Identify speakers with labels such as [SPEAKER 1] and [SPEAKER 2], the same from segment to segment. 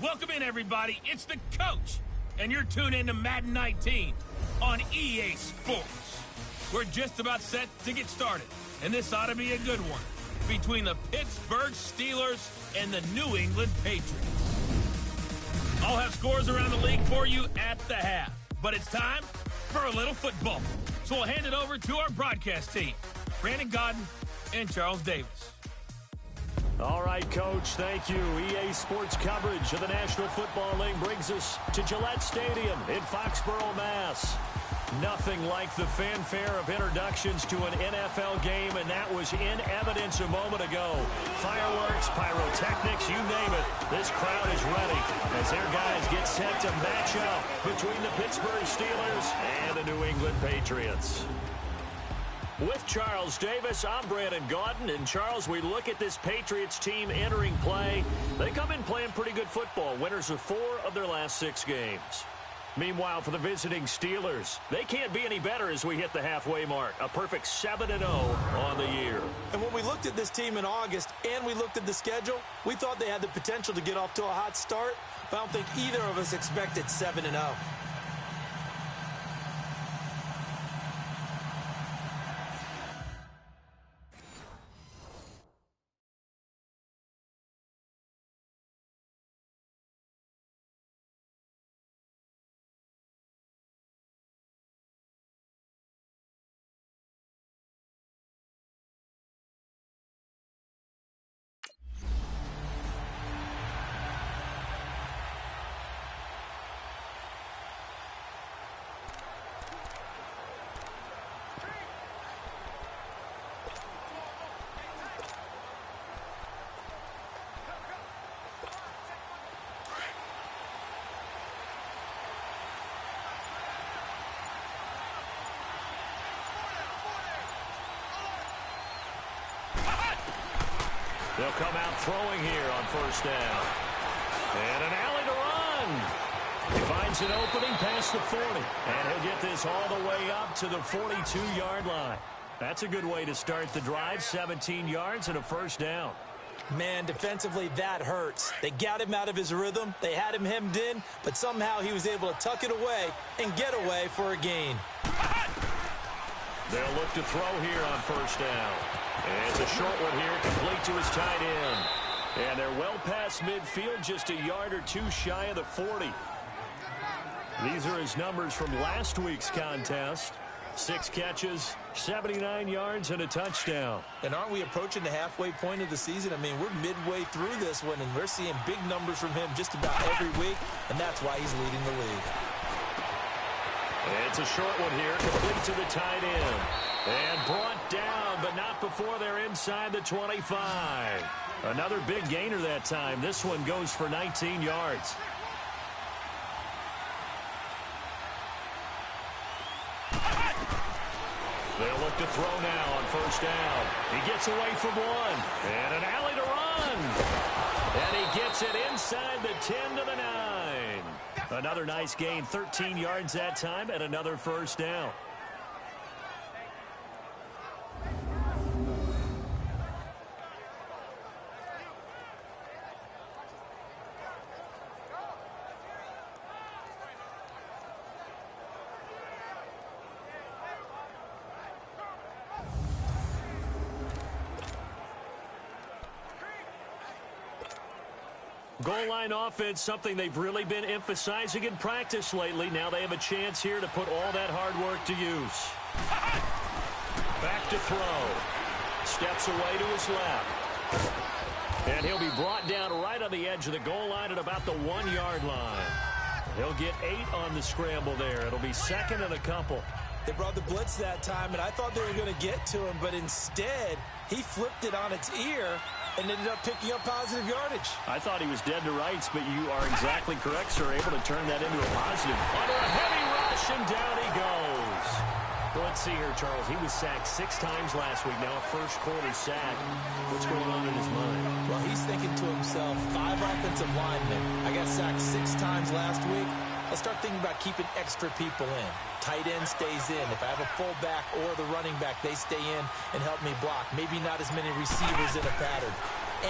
[SPEAKER 1] Welcome in, everybody. It's the coach, and you're tuned in to Madden 19 on EA Sports. We're just about set to get started, and this ought to be a good one between the Pittsburgh Steelers and the New England Patriots. I'll have scores around the league for you at the half, but it's time for a little football. So we'll hand it over to our broadcast team, Brandon Goedert and Charles Davis.
[SPEAKER 2] All right, Coach, thank you. EA Sports coverage of the National Football League brings us to Gillette Stadium in Foxborough, Mass. Nothing like the fanfare of introductions to an NFL game, and that was in evidence a moment ago. Fireworks, pyrotechnics, you name it. This crowd is ready as their guys get set to match up between the Pittsburgh Steelers and the New England Patriots. With Charles Davis, I'm Brandon Gaudin. And Charles, we look at this Patriots team entering play. They come in playing pretty good football, winners of 4 of their last 6 games. Meanwhile, for the visiting Steelers, they can't be any better as we hit the halfway mark. A perfect 7-0 on the year.
[SPEAKER 3] And when we looked at this team in August and we looked at the schedule, we thought they had the potential to get off to a hot start, but I don't think either of us expected 7-0.
[SPEAKER 2] They'll come out throwing here on first down. And an alley to run. He finds an opening past the 40. And he'll get this all the way up to the 42-yard line. That's a good way to start the drive. 17 yards and a first down.
[SPEAKER 3] Man, defensively, that hurts. They got him out of his rhythm. They had him hemmed in, but somehow he was able to tuck it away and get away for a gain.
[SPEAKER 2] They'll look to throw here on first down. And it's a short one here, complete to his tight end. And they're well past midfield, just a yard or 2 shy of the 40. These are his numbers from last week's contest. 6 catches, 79 yards, and a touchdown.
[SPEAKER 3] And aren't we approaching the halfway point of the season? I mean, we're midway through this one, and we're seeing big numbers from him just about every week, and that's why he's leading the league.
[SPEAKER 2] It's a short one here, complete to the tight end. And brought down, but not before they're inside the 25. Another big gainer that time. This one goes for 19 yards. They'll look to throw now on first down. He gets away from one. And an alley to run. And he gets it inside the 10 to the 9. Another nice gain, 13 yards that time, and another first down. Goal line offense, something they've really been emphasizing in practice lately. Now they have a chance here to put all that hard work to use. Back to throw. Steps away to his left. And he'll be brought down right on the edge of the goal line at about the 1-yard line. He'll get 8 on the scramble there. It'll be second and a couple.
[SPEAKER 3] They brought the blitz that time, and I thought they were going to get to him, but instead he flipped it on its ear and ended up picking up positive yardage.
[SPEAKER 2] I thought he was dead to rights, but you are exactly correct, sir. Able to turn that into a positive. Under a heavy rush, and down he goes. Well, let's see here, Charles. He was sacked 6 times last week. Now a first-quarter sack. What's going on in his mind?
[SPEAKER 3] Well, he's thinking to himself, 5 offensive linemen. I got sacked 6 times last week. Let's start thinking about keeping extra people in. Tight end stays in. If I have a fullback or the running back, they stay in and help me block. Maybe not as many receivers in a pattern.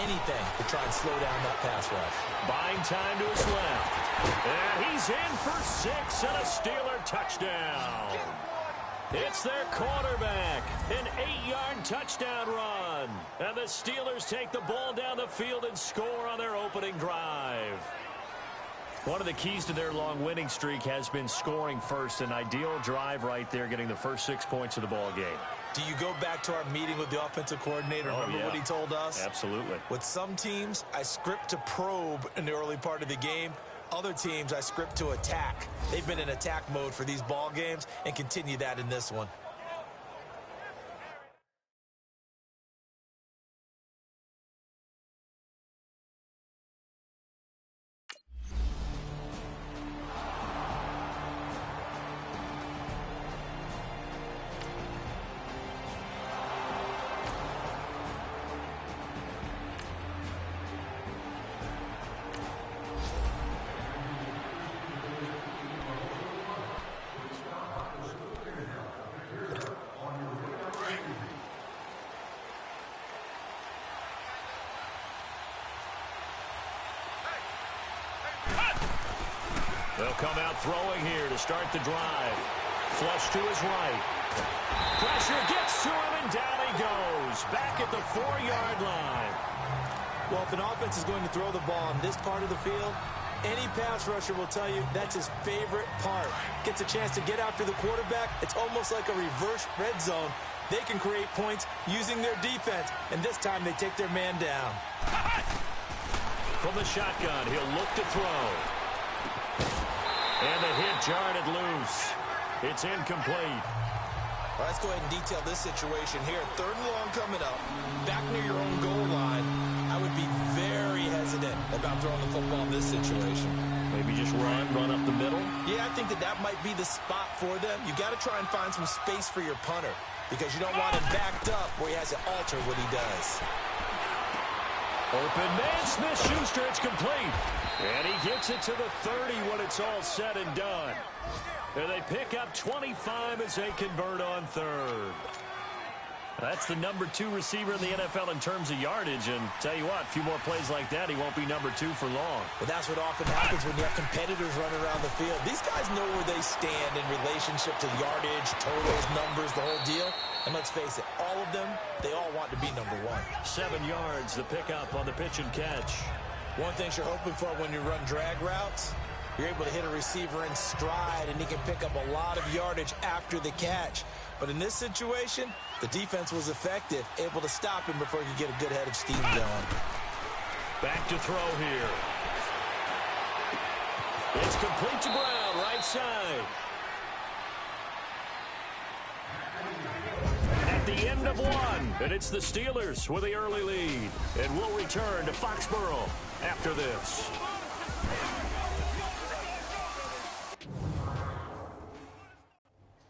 [SPEAKER 3] Anything to try and slow down that pass rush.
[SPEAKER 2] Buying time to his left. And he's in for 6 and a Steeler touchdown. It's their quarterback. An 8-yard touchdown run. And the Steelers take the ball down the field and score on their opening drive. One of the keys to their long winning streak has been scoring first. An ideal drive right there, getting the first 6 points of the ball game.
[SPEAKER 3] Do you go back to our meeting with the offensive coordinator? Remember what he told us?
[SPEAKER 2] Absolutely.
[SPEAKER 3] With some teams, I script to probe in the early part of the game. Other teams, I script to attack. They've been in attack mode for these ball games and continue that in this one.
[SPEAKER 2] They'll come out throwing here to start the drive. Flush to his right. Pressure gets to him, and down he goes. Back at the 4-yard line.
[SPEAKER 3] Well, if an offense is going to throw the ball on this part of the field, any pass rusher will tell you that's his favorite part. Gets a chance to get after the quarterback. It's almost like a reverse red zone. They can create points using their defense, and this time they take their man down.
[SPEAKER 2] From the shotgun, he'll look to throw. And the hit jarred it loose. It's incomplete.
[SPEAKER 3] Well, let's go ahead and detail this situation here. 3rd and long coming up. Back near your own goal line. I would be very hesitant about throwing the football in this situation.
[SPEAKER 2] Maybe just run up the middle?
[SPEAKER 3] Yeah, I think that might be the spot for them. You got to try and find some space for your punter because you don't want him backed up where he has to alter what he does.
[SPEAKER 2] Open man, Smith-Schuster, it's complete. And he gets it to the 30 when it's all said and done. And they pick up 25 as they convert on 3rd. That's the number 2 receiver in the NFL in terms of yardage. And tell you what, a few more plays like that, he won't be number 2 for long.
[SPEAKER 3] Well, that's what often happens when you have competitors running around the field. These guys know where they stand in relationship to yardage, totals, numbers, the whole deal. And let's face it, all of them, they all want to be number 1.
[SPEAKER 2] 7 yards, the pickup on the pitch and catch.
[SPEAKER 3] One thing you're hoping for when you run drag routes, you're able to hit a receiver in stride, and he can pick up a lot of yardage after the catch. But in this situation, the defense was effective, able to stop him before he could get a good head of steam going.
[SPEAKER 2] Back to throw here. It's complete to Brown, right side. At the end of 1, and it's the Steelers with the early lead. And we'll return to Foxborough after this.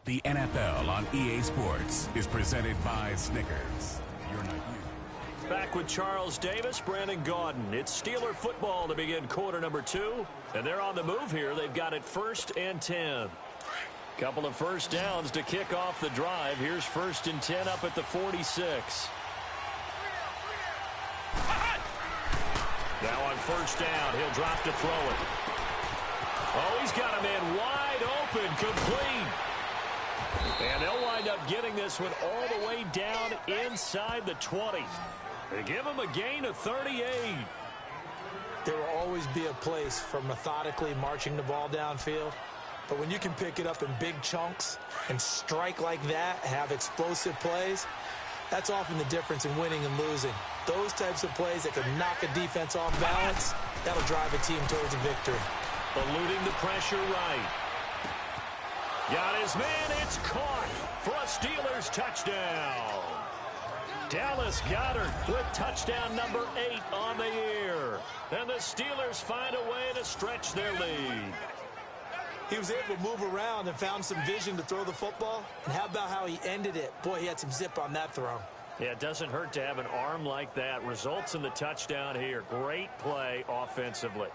[SPEAKER 4] The NFL on EA Sports is presented by Snickers. You're not you.
[SPEAKER 2] Back with Charles Davis, Brandon Gaudin. It's Steeler football to begin quarter number 2. And they're on the move here. They've got it 1st and 10. Couple of first downs to kick off the drive. Here's 1st and 10 up at the 46. Now on 1st down, he'll drop to throw it. Oh, he's got a man wide open, complete. And they'll wind up getting this one all the way down inside the 20. They give him a gain of 38.
[SPEAKER 3] There will always be a place for methodically marching the ball downfield. But when you can pick it up in big chunks and strike like that, have explosive plays, that's often the difference in winning and losing. Those types of plays that can knock a defense off balance, that'll drive a team towards a victory.
[SPEAKER 2] Eluding the pressure right. Got his man, it's caught for a Steelers touchdown. Dallas Goedert with touchdown number 8 on the year. And the Steelers find a way to stretch their lead.
[SPEAKER 3] He was able to move around and found some vision to throw the football. And how about how he ended it? Boy, he had some zip on that throw.
[SPEAKER 2] Yeah, it doesn't hurt to have an arm like that. Results in the touchdown here. Great play offensively.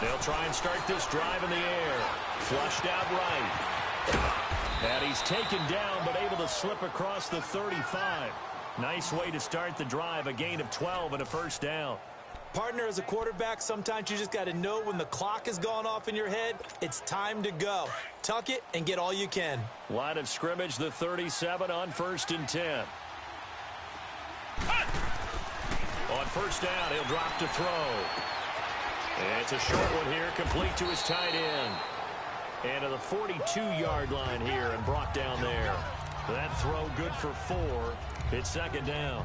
[SPEAKER 2] They'll try and start this drive in the air. Flushed out right. And he's taken down, but able to slip across the 35. Nice way to start the drive. A gain of 12 and a first down.
[SPEAKER 3] Partner, as a quarterback, sometimes you just got to know when the clock has gone off in your head, it's time to go. Tuck it and get all you can. Line
[SPEAKER 2] of scrimmage, the 37 on 1st and 10. On first down, he'll drop to throw. It's a short one here, complete to his tight end. And to the 42-yard line here and brought down there. That throw good for 4. It's second down.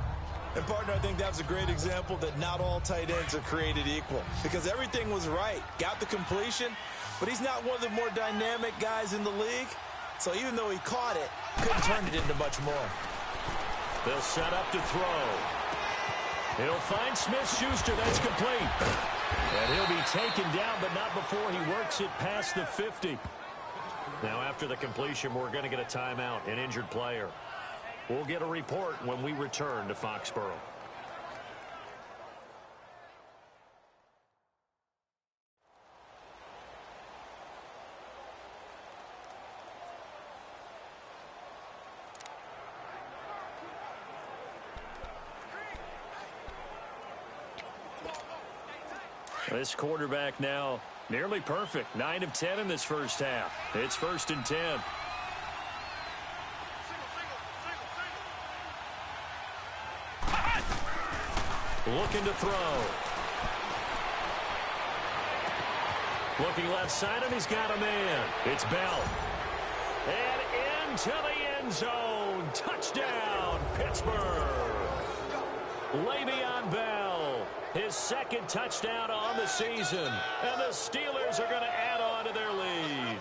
[SPEAKER 3] And, partner, I think that was a great example that not all tight ends are created equal. Because everything was right. Got the completion, but he's not one of the more dynamic guys in the league. So even though he caught it, couldn't turn it into much more.
[SPEAKER 2] They'll set up to throw. He'll find Smith-Schuster. That's complete. And he'll be taken down, but not before he works it past the 50. Now, after the completion, we're going to get a timeout, an injured player. We'll get a report when we return to Foxborough. This quarterback now nearly perfect. 9 of 10 in this first half. It's 1st and 10. Looking to throw. Looking left side, and he's got a man. It's Bell. And into the end zone. Touchdown, Pittsburgh. Le'Veon Bell. His second touchdown on the season. And the Steelers are going to add on to their lead.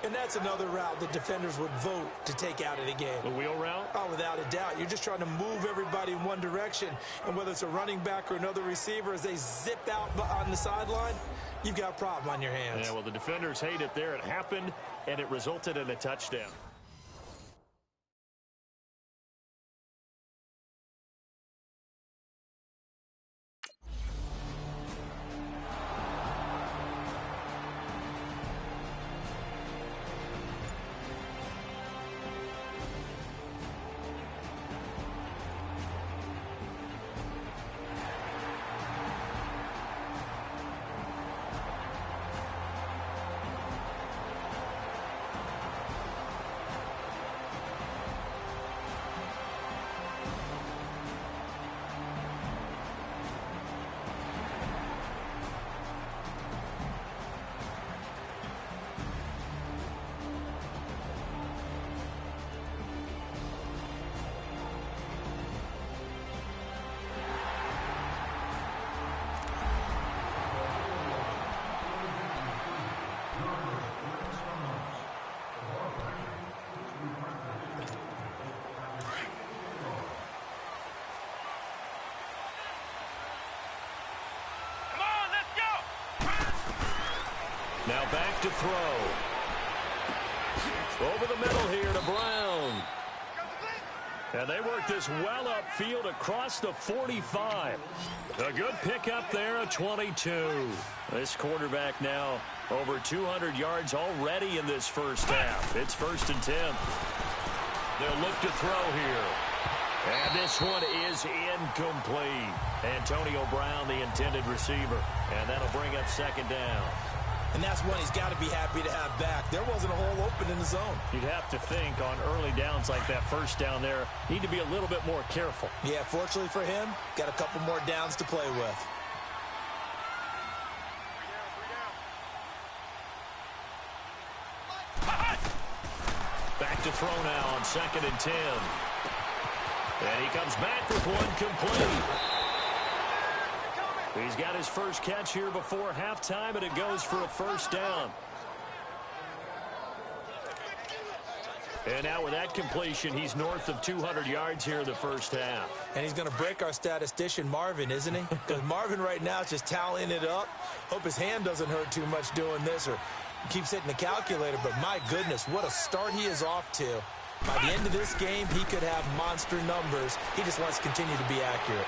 [SPEAKER 3] And that's another route the defenders would vote to take out of the game.
[SPEAKER 2] The wheel route?
[SPEAKER 3] Oh, without a doubt. You're just trying to move everybody in one direction. And whether it's a running back or another receiver, as they zip out on the sideline, you've got a problem on your hands.
[SPEAKER 2] Yeah, well, the defenders hate it there. It happened, and it resulted in a touchdown. Now back to throw. Over the middle here to Brown. And they work this well upfield across the 45. A good pickup there at 22. This quarterback now over 200 yards already in this first half. It's 1st and 10. They'll look to throw here. And this one is incomplete. Antonio Brown, the intended receiver. And that'll bring up 2nd down.
[SPEAKER 3] And that's one he's got to be happy to have back. There wasn't a hole open in the zone.
[SPEAKER 2] You'd have to think on early downs like that, 1st down there, need to be a little bit more careful.
[SPEAKER 3] Yeah, fortunately for him, got a couple more downs to play with.
[SPEAKER 2] Back to throw now on 2nd and 10. And he comes back with one complete. He's got his first catch here before halftime, and it goes for a 1st down. And now with that completion, he's north of 200 yards here in the first half.
[SPEAKER 3] And he's going to break our statistician, Marvin, isn't he? Because Marvin right now is just tallying it up. Hope his hand doesn't hurt too much doing this or keeps hitting the calculator. But my goodness, what a start he is off to. By the end of this game, he could have monster numbers. He just wants to continue to be accurate.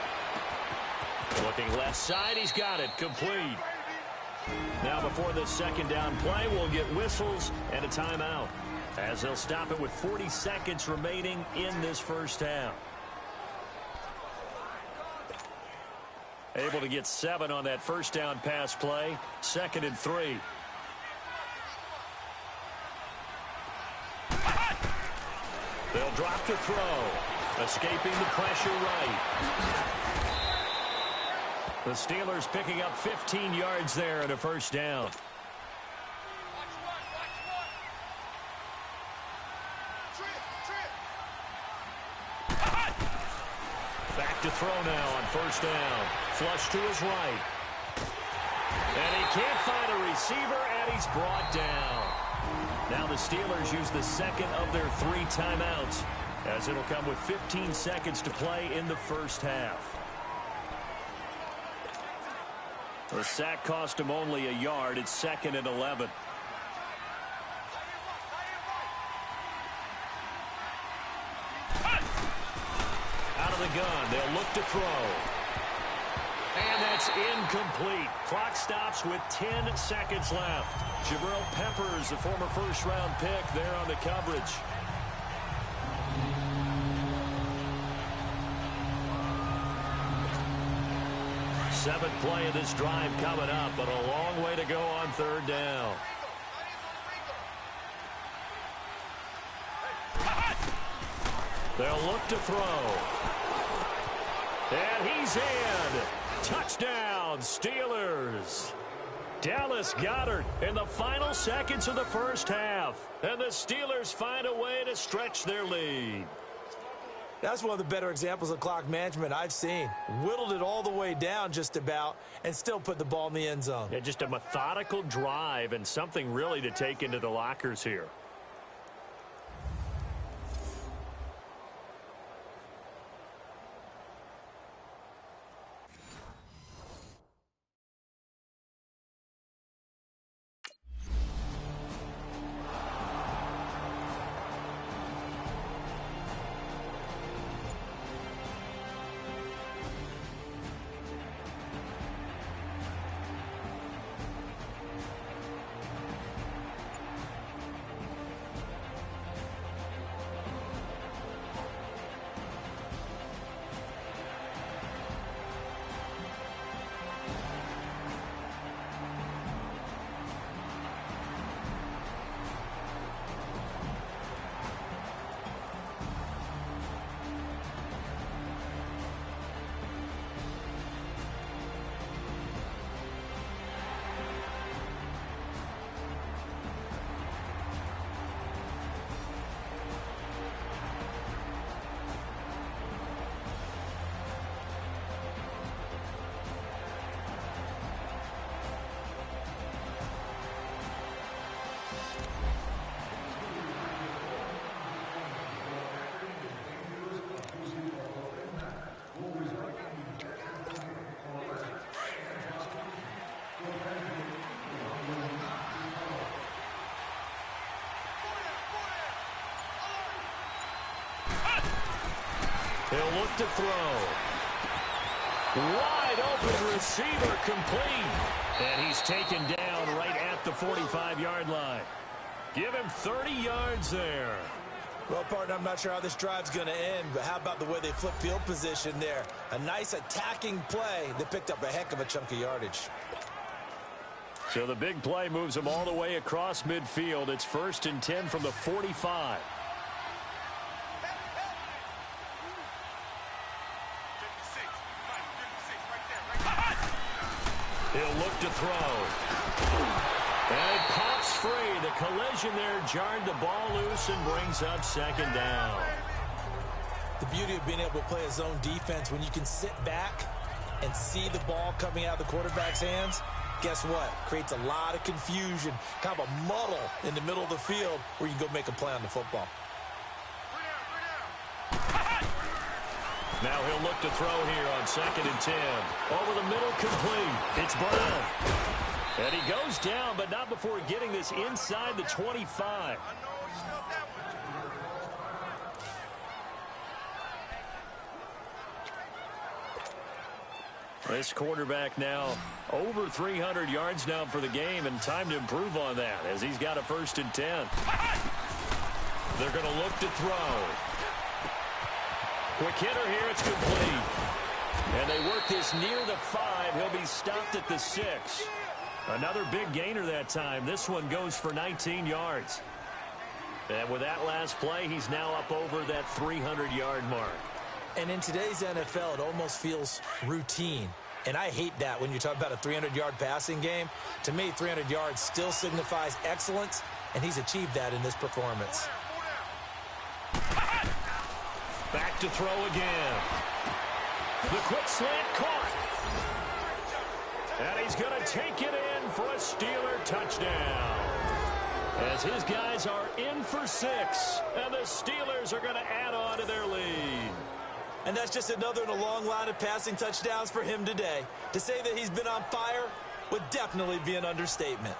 [SPEAKER 2] Looking left side, he's got it, complete. Now before this 2nd down play, we'll get whistles and a timeout, as they'll stop it with 40 seconds remaining in this first half. Able to get 7 on that 1st down pass play, 2nd and 3. They'll drop to throw, escaping the pressure right. The Steelers picking up 15 yards there and a 1st down. Back to throw now on 1st down. Flush to his right. And he can't find a receiver, and he's brought down. Now the Steelers use the 2nd of their 3 timeouts, as it'll come with 15 seconds to play in the first half. The sack cost him only a yard. It's 2nd and 11. Out of the gun, they'll look to throw. And that's incomplete. Clock stops with 10 seconds left. Jabril Peppers, the former 1st-round pick, there on the coverage. Seventh play of this drive coming up, but a long way to go on 3rd down. They'll look to throw. And he's in. Touchdown, Steelers. Dallas Goedert in the final seconds of the first half. And the Steelers find a way to stretch their lead.
[SPEAKER 3] That's one of the better examples of clock management I've seen. Whittled it all the way down just about and still put the ball in the end zone.
[SPEAKER 2] Yeah, just a methodical drive and something really to take into the lockers here. He'll look to throw. Wide open receiver, complete. And he's taken down right at the 45-yard line. Give him 30 yards there.
[SPEAKER 3] Well, partner, I'm not sure how this drive's going to end, but how about the way they flip field position there? A nice attacking play that picked up a heck of a chunk of yardage.
[SPEAKER 2] So the big play moves them all the way across midfield. It's 1st and 10 from the 45. He'll look to throw. And it pops free. The collision there jarred the ball loose and brings up 2nd down.
[SPEAKER 3] The beauty of being able to play a zone defense, when you can sit back and see the ball coming out of the quarterback's hands, guess what? Creates a lot of confusion, kind of a muddle in the middle of the field where you can go make a play on the football.
[SPEAKER 2] Now he'll look to throw here on 2nd and 10. Over the middle, complete. It's Brown. And he goes down, but not before getting this inside the 25. This quarterback now over 300 yards now for the game, and time to improve on that as he's got a 1st and 10. They're going to look to throw. Quick hitter here, it's complete. And they work this near the 5. He'll be stopped at the 6. Another big gainer that time. This one goes for 19 yards. And with that last play, he's now up over that 300-yard mark.
[SPEAKER 3] And in today's NFL, it almost feels routine. And I hate that when you talk about a 300-yard passing game. To me, 300 yards still signifies excellence, and he's achieved that in this performance.
[SPEAKER 2] Back to throw again. The quick slant caught. And he's going to take it in for a Steeler touchdown. As his guys are in for 6, and the Steelers are going to add on to their lead.
[SPEAKER 3] And that's just another in a long line of passing touchdowns for him today. To say that he's been on fire would definitely be an understatement.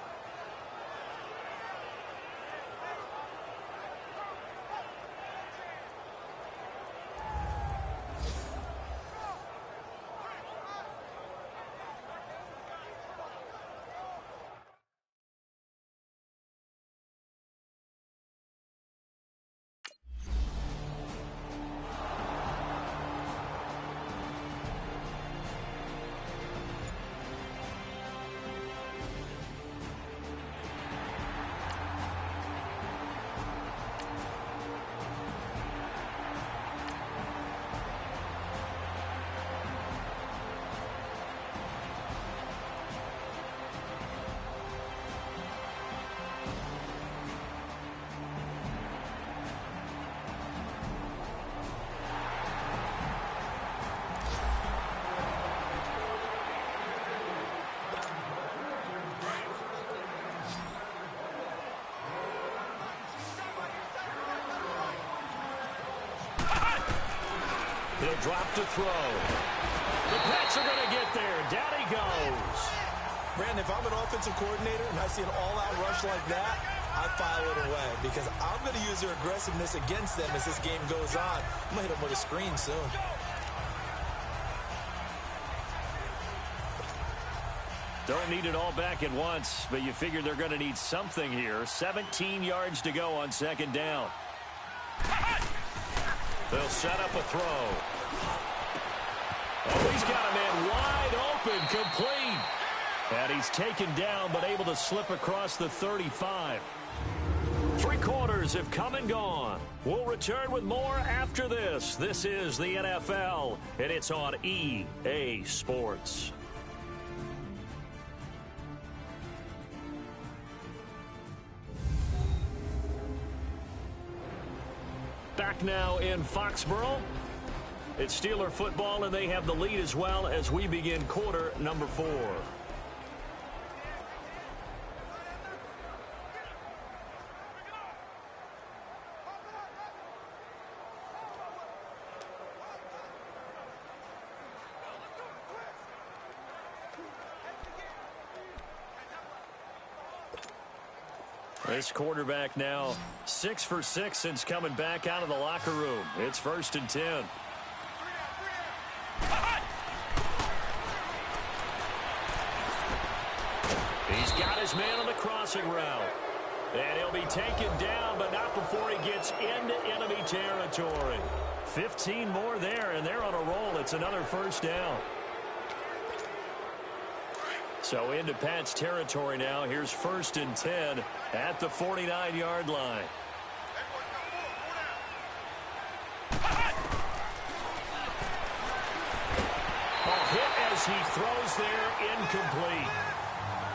[SPEAKER 2] He'll drop to throw. The Pats are going to get there. Down he goes.
[SPEAKER 3] Brandon, if I'm an offensive coordinator and I see an all-out rush like that, I file it away because I'm going to use their aggressiveness against them as this game goes on. I'm going to hit them with a screen soon.
[SPEAKER 2] Don't need it all back at once, but you figure they're going to need something here. 17 yards to go on 2nd down. They'll set up a throw. Oh, he's got a man wide open, complete. And he's taken down, but able to slip across the 35. 3 quarters have come and gone. We'll return with more after this. This is the NFL, and it's on EA Sports. Back now in Foxborough. It's Steeler football, and they have the lead as well as we begin quarter number 4. This quarterback now 6 for 6 since coming back out of the locker room. It's 1st and 10. his man on the crossing route. And he'll be taken down, but not before he gets into enemy territory. 15 more there, and they're on a roll. It's another first down. So into Pat's territory now. Here's 1st and 10 at the 49-yard line. A hit as he throws there, incomplete.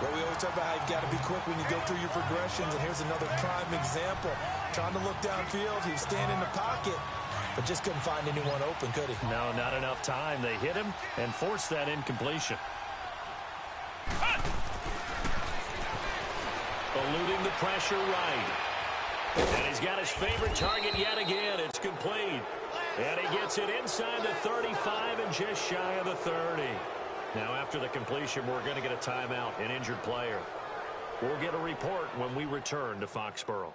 [SPEAKER 3] Well, we always talk about how you've got to be quick when you go through your progressions, and here's another prime example. Trying to look downfield, he was standing in the pocket, but just couldn't find anyone open, could he?
[SPEAKER 2] No, not enough time. They hit him and forced that incompletion. Eluding the pressure right. And he's got his favorite target yet again. It's complete. And he gets it inside the 35 and just shy of the 30. Now after the completion, we're going to get a timeout, an injured player. We'll get a report when we return to Foxborough.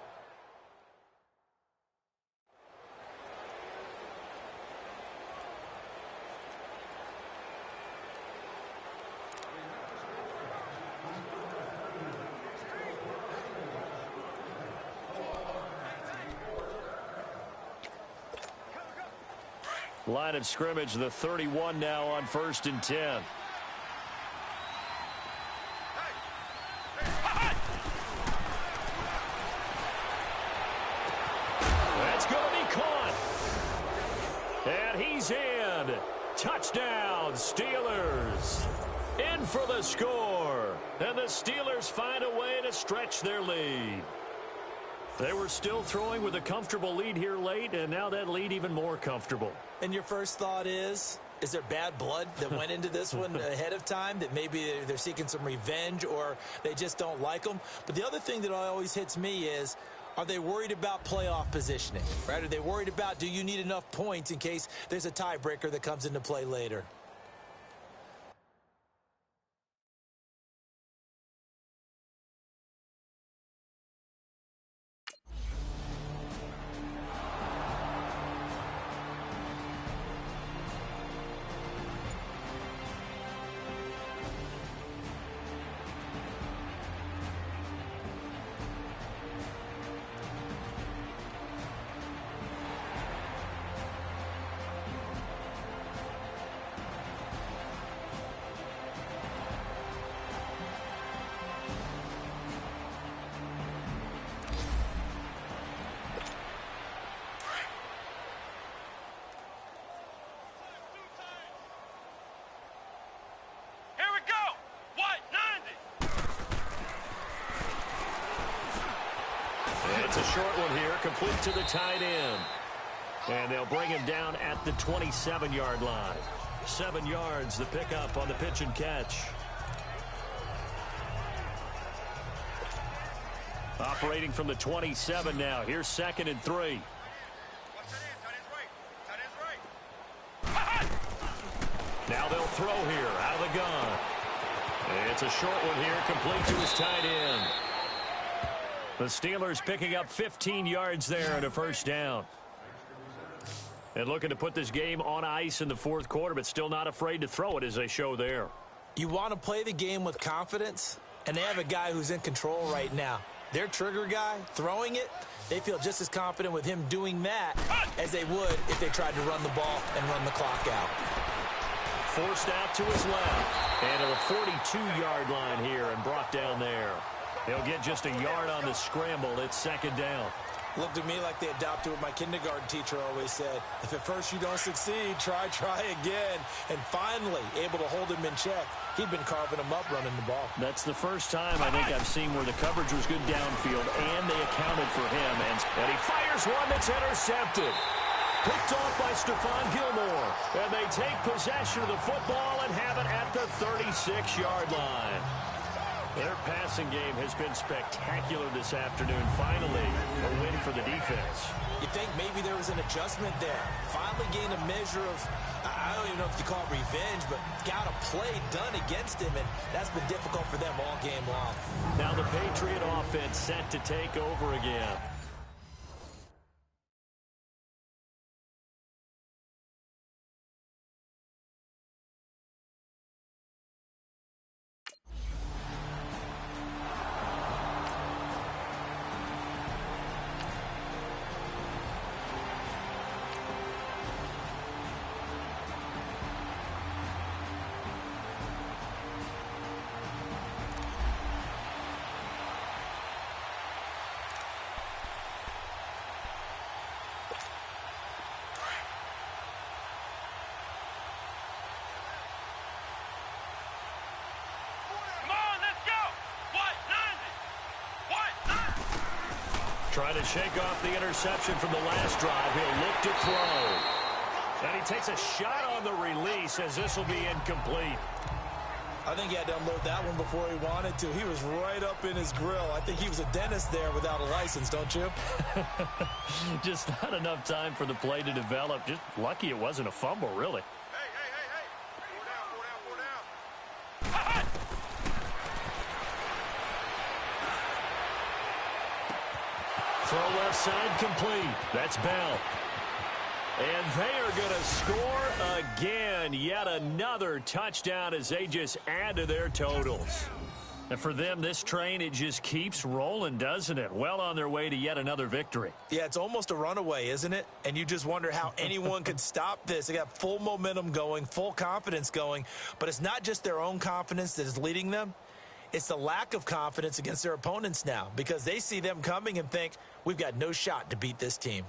[SPEAKER 2] Line of scrimmage, the 31 now on 1st and 10. That's going to be caught. And he's in. Touchdown, Steelers. In for the score. And the Steelers find a way to stretch their lead. They were still throwing with a comfortable lead here late, and now that lead even more comfortable.
[SPEAKER 3] And your first thought is there bad blood that went into this one ahead of time, that maybe they're seeking some revenge or they just don't like them? But the other thing that always hits me is, are they worried about playoff positioning? Right? Are they worried about, do you need enough points in case there's a tiebreaker that comes into play later?
[SPEAKER 2] It's a short one here, complete to the tight end. And they'll bring him down at the 27-yard line. 7 yards, the pickup on the pitch and catch. Operating from the 27 now. Here's 2nd and 3. Now they'll throw here out of the gun. It's a short one here, complete to his tight end. The Steelers picking up 15 yards there and a first down. And looking to put this game on ice in the 4th quarter, but still not afraid to throw it as they show there.
[SPEAKER 3] You want to play the game with confidence, and they have a guy who's in control right now. Their trigger guy, throwing it, they feel just as confident with him doing that as they would if they tried to run the ball and run the clock out.
[SPEAKER 2] Forced out to his left. And to the 42-yard line here and brought down there. He'll get just a yard on the scramble. It's 2nd down.
[SPEAKER 3] Looked to me like they adopted what my kindergarten teacher always said. If at first you don't succeed, try again. And finally, able to hold him in check. He'd been carving him up running the ball.
[SPEAKER 2] That's the first time I think I've seen where the coverage was good downfield, and they accounted for him. And he fires one that's intercepted. Picked off by Stephon Gilmore. And they take possession of the football and have it at the 36-yard line. Their passing game has been spectacular this afternoon. Finally, a win for the defense.
[SPEAKER 3] You think maybe there was an adjustment there. Finally gained a measure of, I don't even know if you call it revenge, but got a play done against him, and that's been difficult for them all game long.
[SPEAKER 2] Now the Patriot offense set to take over again. Trying to shake off the interception from the last drive. He'll look to throw. And he takes a shot on the release as this will be incomplete.
[SPEAKER 3] I think he had to unload that one before he wanted to. He was right up in his grill. I think he was a dentist there without a license, don't you?
[SPEAKER 2] Just not enough time for the play to develop. Just lucky it wasn't a fumble, really. Throw left side complete. That's Bell. And they are going to score again. Yet another touchdown as they just add to their totals. And for them, this train, it just keeps rolling, doesn't it? Well on their way to yet another victory.
[SPEAKER 3] Yeah, it's almost a runaway, isn't it? And you just wonder how anyone could stop this. They got full momentum going, full confidence going. But it's not just their own confidence that is leading them. It's the lack of confidence against their opponents now because they see them coming and think, we've got no shot to beat this team.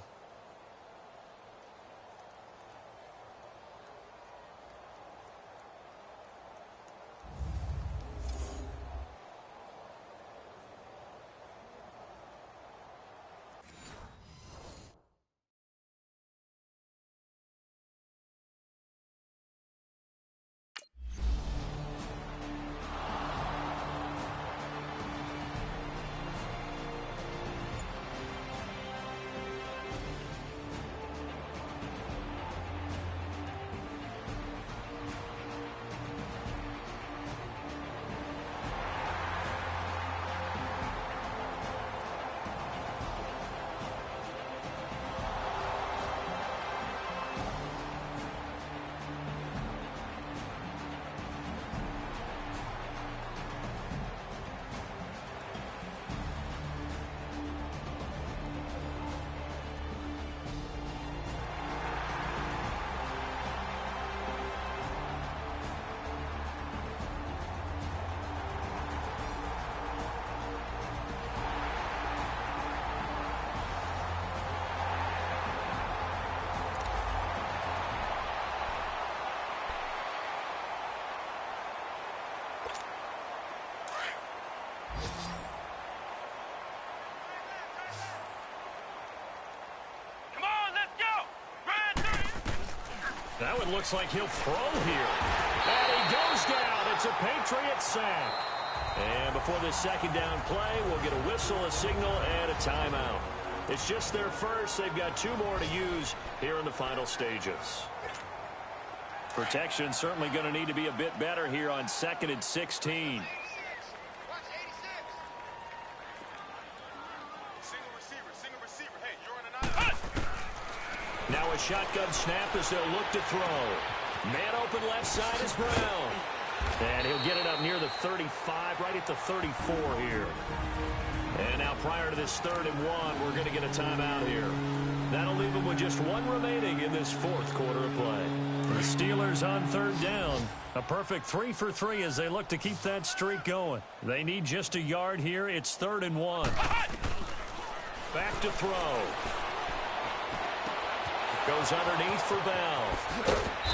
[SPEAKER 2] That one looks like he'll throw here. And he goes down. It's a Patriot sack. And before this second down play, we'll get a whistle, a signal, and a timeout. It's just their first. They've got 2 more to use here in the final stages. Protection certainly going to need to be a bit better here on 2nd and 16. Now a shotgun snap as they'll look to throw. Man open left side is Brown. And he'll get it up near the 35, right at the 34 here. And now prior to this 3rd and 1, we're going to get a timeout here. That'll leave them with just 1 remaining in this 4th quarter of play. The Steelers on 3rd down. A perfect 3 for 3 as they look to keep that streak going. They need just a yard here. It's 3rd and 1. Back to throw. Goes underneath for Bell.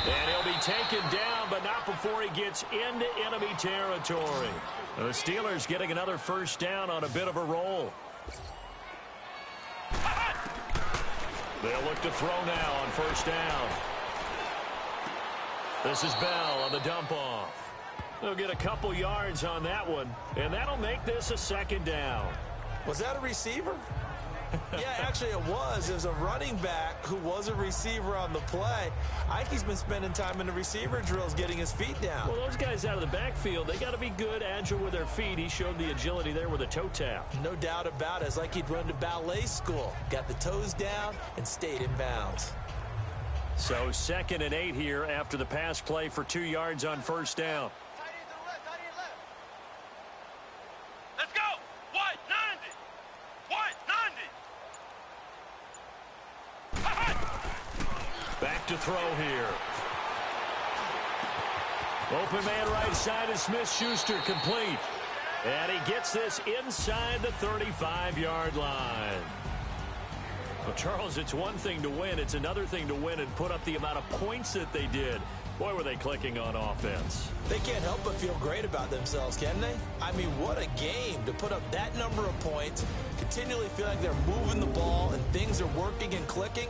[SPEAKER 2] And he'll be taken down, but not before he gets into enemy territory. The Steelers getting another 1st down on a bit of a roll. They'll look to throw now on 1st down. This is Bell on the dump off. They'll get a couple yards on that one, and that'll make this a 2nd down.
[SPEAKER 3] Was that a receiver? Yeah, actually it was. It was a running back who was a receiver on the play. I think he's been spending time in the receiver drills getting his feet down.
[SPEAKER 2] Well, those guys out of the backfield, they got to be good, agile with their feet. He showed the agility there with a toe tap.
[SPEAKER 3] No doubt about it. It's like he'd run to ballet school. Got the toes down and stayed in bounds.
[SPEAKER 2] So 2nd and 8 here after the pass play for 2 yards on 1st down.
[SPEAKER 1] Let's go! What? 90! What? 90!
[SPEAKER 2] Back to throw here. Open man right side is Smith-Schuster complete. And he gets this inside the 35-yard line. Well, Charles, it's one thing to win. It's another thing to win and put up the amount of points that they did. Boy, were they clicking on offense.
[SPEAKER 3] They can't help but feel great about themselves, can they? I mean, what a game to put up that number of points, continually feel like they're moving the ball and things are working and clicking.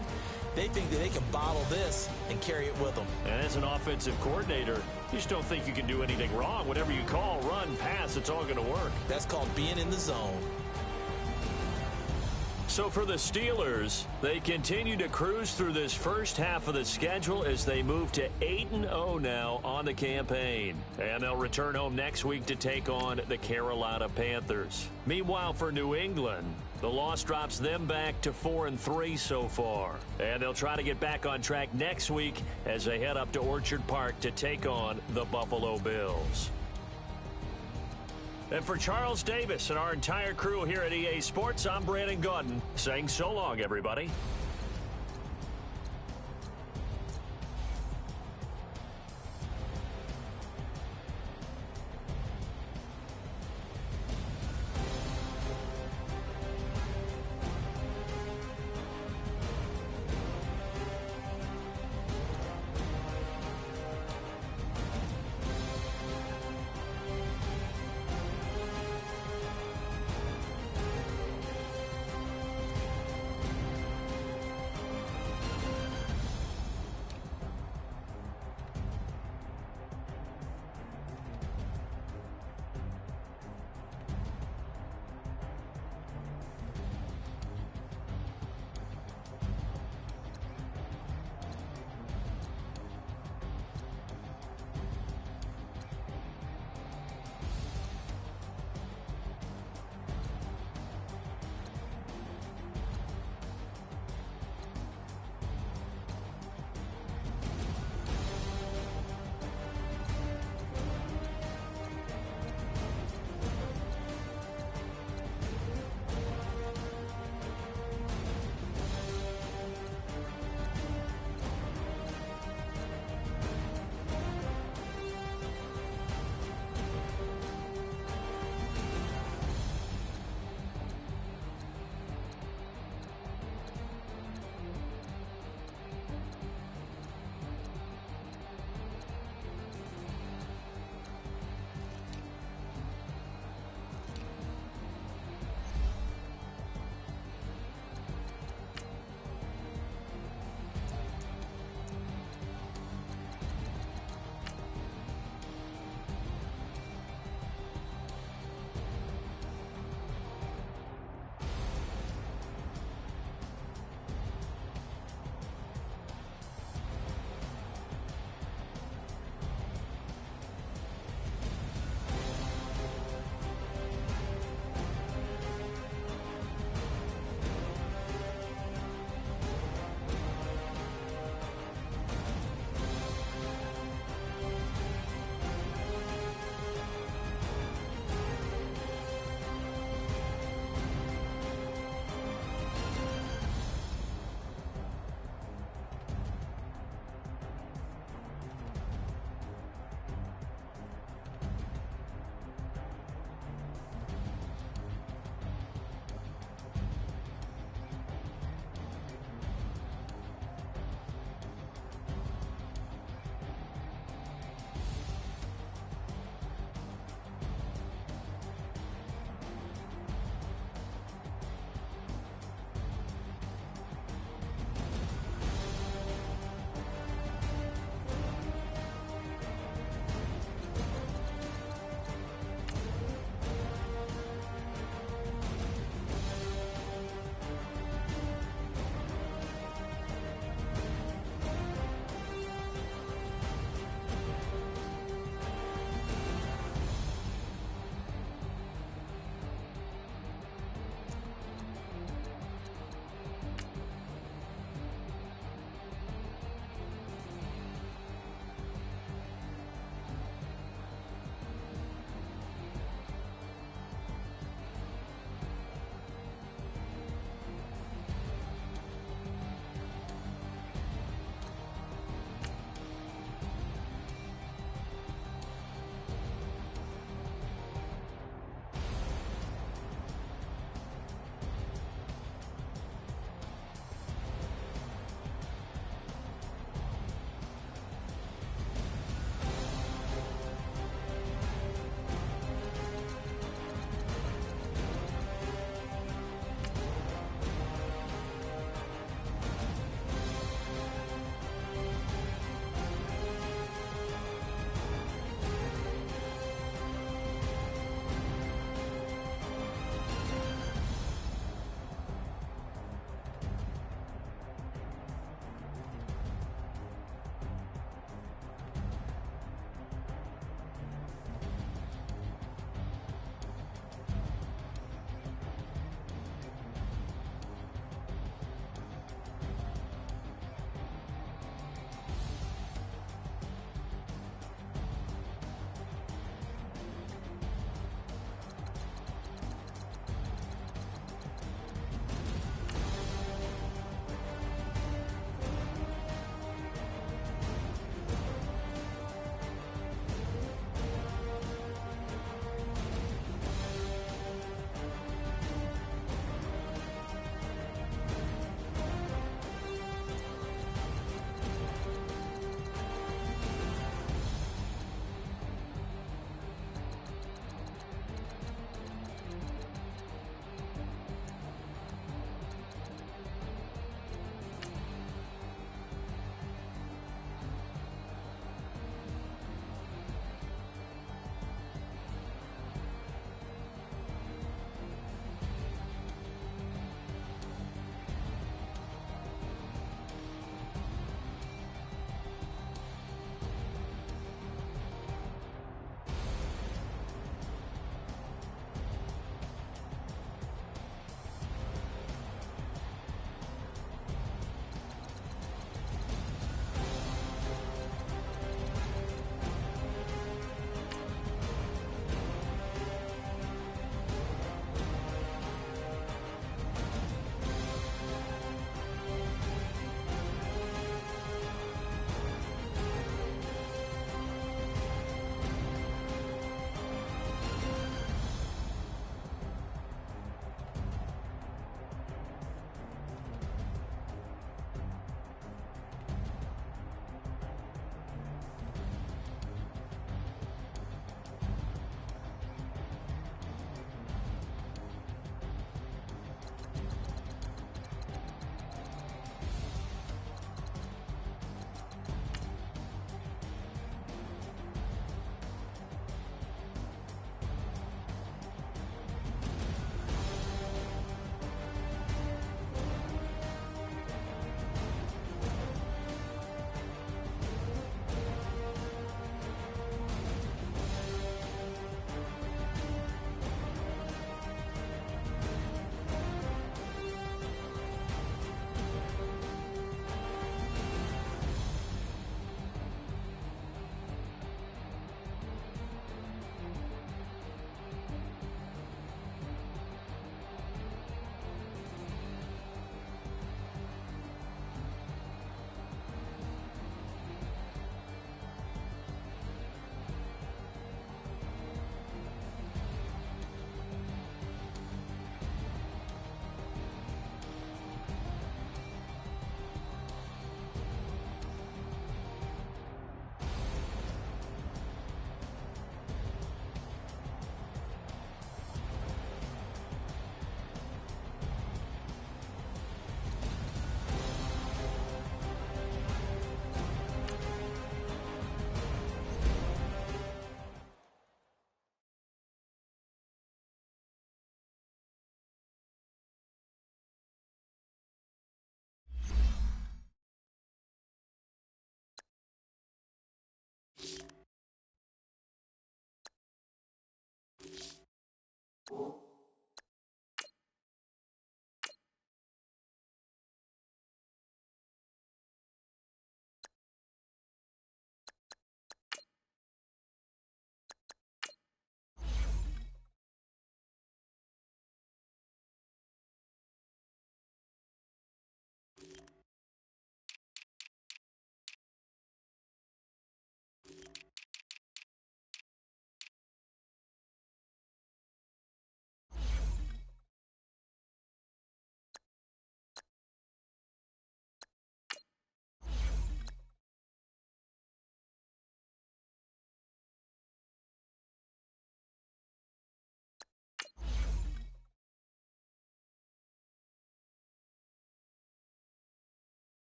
[SPEAKER 3] They think that they can bottle this and carry it with them.
[SPEAKER 2] And as an offensive coordinator, you just don't think you can do anything wrong. Whatever you call, run, pass, it's all going to work.
[SPEAKER 3] That's called being in the zone.
[SPEAKER 2] So for the Steelers, they continue to cruise through this first half of the schedule as they move to 8-0 now on the campaign. And they'll return home next week to take on the Carolina Panthers. Meanwhile, for New England, the loss drops them back to 4-3 so far. And they'll try to get back on track next week as they head up to Orchard Park to take on the Buffalo Bills. And for Charles Davis and our entire crew here at EA Sports, I'm Brandon Gaudin saying so long, everybody.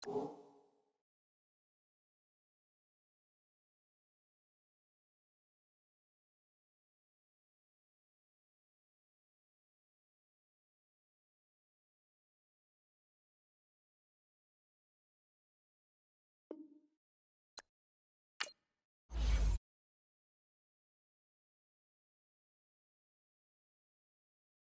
[SPEAKER 5] you.